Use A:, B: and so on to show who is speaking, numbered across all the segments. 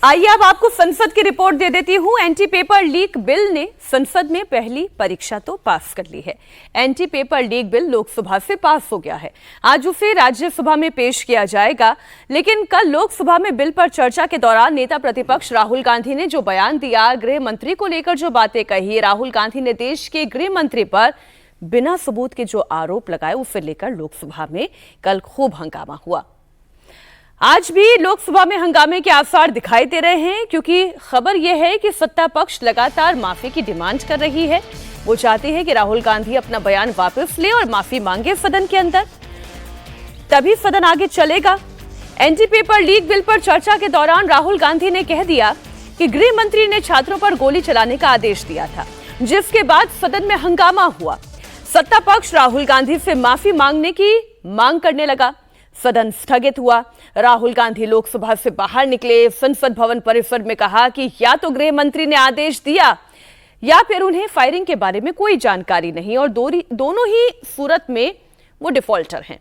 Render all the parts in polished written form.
A: आइए अब आपको संसद की रिपोर्ट दे देती हूं। एंटी पेपर लीक बिल ने संसद में पहली परीक्षा तो पास कर ली है। Anti paper leak bill Lok Sabha से पास हो गया है। आज उसे राज्यसभा में पेश किया जाएगा, लेकिन कल लोकसभा में बिल पर चर्चा के दौरान नेता प्रतिपक्ष राहुल गांधी ने जो बयान दिया, गृह मंत्री को लेकर जो बातें कही, राहुल गांधी ने देश के गृह मंत्री पर बिना सबूत के जो आरोप लगाए, उसे लेकर लोकसभा में कल खूब हंगामा हुआ। आज भी लोकसभा में हंगामे के आसार दिखाई दे रहे हैं, क्योंकि खबर यह है कि सत्ता पक्ष लगातार माफी की डिमांड कर रही है। वो चाहती है कि राहुल गांधी अपना बयान वापस ले और माफी मांगे सदन के अंदर, तभी सदन आगे चलेगा। एंटी पेपर लीक बिल पर चर्चा के दौरान राहुल गांधी ने कह दिया कि गृह मंत्री ने छात्रों पर गोली चलाने का आदेश दिया था, जिसके बाद सदन में हंगामा हुआ। सत्ता पक्ष राहुल गांधी से माफी मांगने की मांग करने लगा। सदन स्थगित हुआ। राहुल गांधी लोकसभा से बाहर निकले। संसद भवन परिसर में कहा कि या तो गृह मंत्री ने आदेश दिया या फिर उन्हें फायरिंग के बारे में कोई जानकारी नहीं, और दोनों ही सूरत में वो डिफॉल्टर हैं।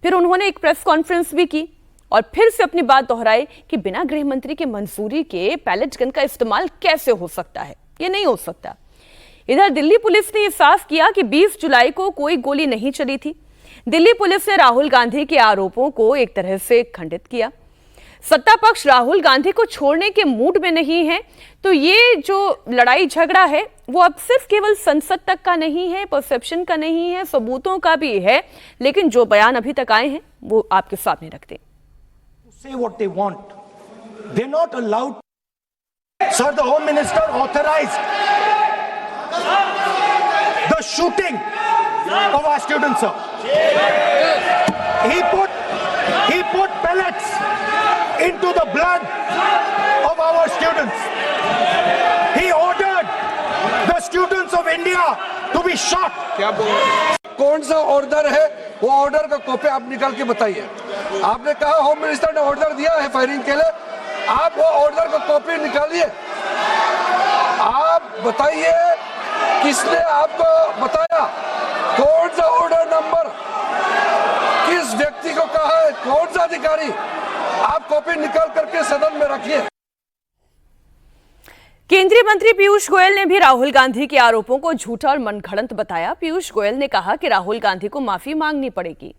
A: फिर उन्होंने एक प्रेस कॉन्फ्रेंस भी की और फिर से अपनी बात दोहराई कि बिना गृह मंत्री के मंजूरी के पैलेट गन का इस्तेमाल कैसे हो सकता है, ये नहीं हो सकता। इधर दिल्ली पुलिस ने यह साफ किया कि 20 जुलाई को कोई गोली नहीं चली थी। दिल्ली पुलिस ने राहुल गांधी के आरोपों को एक तरह से खंडित किया। सत्ता पक्ष राहुल गांधी को छोड़ने के मूड में नहीं है, तो ये जो लड़ाई झगड़ा है वो अब सिर्फ केवल संसद तक का नहीं है, परसेप्शन का नहीं है, सबूतों का भी है। लेकिन जो बयान अभी तक आए हैं वो आपके सामने रखते हैं।
B: Say what they want. They're not allowed. Sir, the Home Minister authorized the shooting of our students, sir. He put pellets into the blood of our students. He ordered the students of India to be shot.
C: क्या बोल रहे हैं? कौन सा order है? वो order का copy आप निकाल के बताइए। आपने कहा होम मिनिस्टर ने ऑर्डर दिया है फायरिंग के लिए, आप वो ऑर्डर का कॉपी निकालिए। आप बताइए किसने आपको बताया, कौन सा ऑर्डर नंबर, किस व्यक्ति को कहा है, कौन सा अधिकारी? आप कॉपी निकाल करके सदन में रखिए।
A: केंद्रीय मंत्री पीयूष गोयल ने भी राहुल गांधी के आरोपों को झूठा और मनगढ़ंत बताया। पीयूष गोयल ने कहा कि राहुल गांधी को माफी मांगनी पड़ेगी।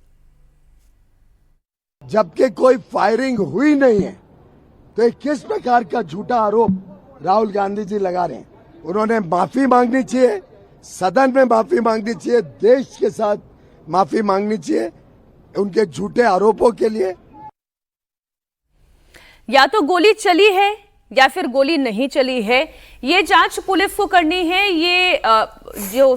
D: जबकि कोई फायरिंग हुई नहीं है, तो किस प्रकार का झूठा आरोप राहुल गांधी जी लगा रहे हैं? उन्होंने माफी मांगनी चाहिए, सदन में माफी मांगनी चाहिए, देश के साथ माफी मांगनी चाहिए उनके झूठे आरोपों के लिए।
A: या तो गोली चली है या फिर गोली नहीं चली है, ये जांच पुलिस को करनी है। ये जो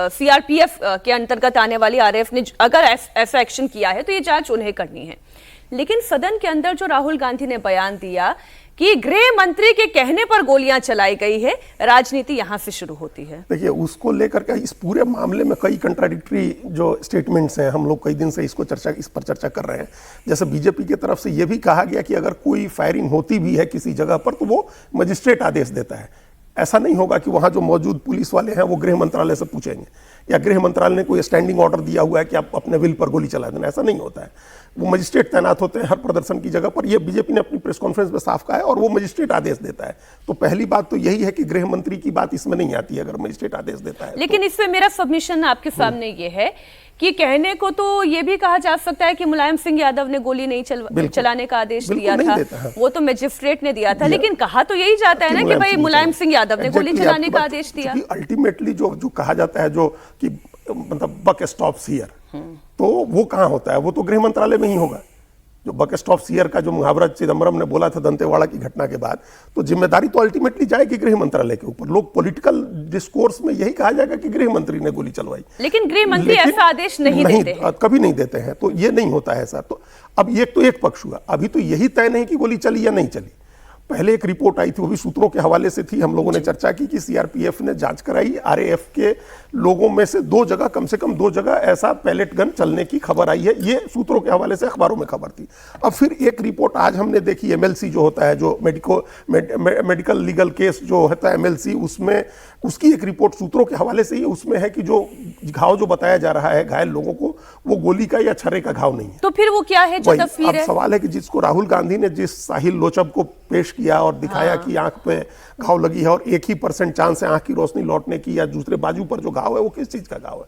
A: सीआरपीएफ के अंतर्गत आने वाली आरएफ ने अगर ऐसा एक्शन किया है तो ये जांच उन्हें करनी है। लेकिन सदन के अंदर जो राहुल गांधी ने बयान दिया कि गृह मंत्री के कहने पर गोलियां चलाई गई है, राजनीति यहां से शुरू होती है।
E: देखिए, उसको लेकर के इस पूरे मामले में कई कंट्राडिक्टरी जो स्टेटमेंट्स हैं, हम लोग कई दिन से इस पर चर्चा कर रहे हैं। जैसे बीजेपी की तरफ से यह भी कहा गया कि अगर कोई फायरिंग होती भी है किसी जगह पर तो वो मजिस्ट्रेट आदेश देता है। ऐसा नहीं होगा कि वहां जो मौजूद पुलिस वाले हैं वो गृह मंत्रालय से पूछेंगे, या गृह मंत्रालय ने कोई स्टैंडिंग ऑर्डर दिया हुआ है कि आप अपने विल पर गोली चला देना। ऐसा नहीं होता है। वो मजिस्ट्रेट तैनात होते हैं हर प्रदर्शन की जगह पर। ये बीजेपी ने अपनी प्रेस कॉन्फ्रेंस में साफ कहा है, और वो मजिस्ट्रेट आदेश देता है। तो पहली बात तो यही है कि गृह मंत्री की बात इसमें नहीं आती है अगर मजिस्ट्रेट आदेश देता है।
A: लेकिन इसमें मेरा सबमिशन आपके सामने ये है कि कहने को तो ये भी कहा जा सकता है कि मुलायम सिंह यादव ने गोली नहीं चलाने का आदेश दिया था, वो तो मजिस्ट्रेट ने दिया था। लेकिन कहा तो यही जाता है ना कि भाई मुलायम सिंह यादव ने गोली चलाने का आदेश दिया।
E: अल्टीमेटली जो कहा जाता है, जो कि मतलब बक स्टॉप्स हियर, तो वो कहां होता है? वो तो गृह मंत्रालय में ही होगा। जो बक स्टॉप्स हियर का जो मुहावरा चिदंबरम ने बोला था दंतेवाड़ा की घटना के बाद, तो जिम्मेदारी तो अल्टीमेटली जाएगी गृह मंत्रालय के ऊपर। लोग पॉलिटिकल डिस्कोर्स में यही कहा जाएगा कि गृह मंत्री ने गोली चलवाई,
A: लेकिन गृह मंत्री ऐसा आदेश नहीं देते हैं।
E: कभी नहीं देते हैं, तो ये नहीं होता है ऐसा। तो अब ये तो एक पक्ष हुआ। अभी तो यही तय नहीं कि गोली चली या नहीं चली। पहले एक रिपोर्ट आई थी, वो भी सूत्रों के हवाले से थी, हम लोगों ने चर्चा की कि सीआरपीएफ ने जांच कराई, आरएएफ के लोगों में से 2 जगह, कम से कम 2 जगह ऐसा पैलेट गन चलने की खबर आई है। ये सूत्रों के हवाले से अखबारों में खबर थी। अब फिर एक रिपोर्ट आज हमने देखी, एमएलसी जो होता है, जो मेडिकल लीगल केस जो होता है एमएलसी, उसमें उसकी एक रिपोर्ट सूत्रों के हवाले से ही उसमें है कि जो घाव जो बताया जा रहा है घायल लोगों को, वो गोली का या छर्रे का घाव नहीं है।
A: तो फिर वो क्या है जो तस्वीर
E: अब
A: है?
E: सवाल है कि जिसको राहुल गांधी ने जिस साहिल लोचब को पेश किया और दिखाया कि आंख पे घाव लगी है और 1% चांस है आंख की रोशनी लौटने की, या दूसरे बाजू पर जो घाव है वो किस चीज का घाव है?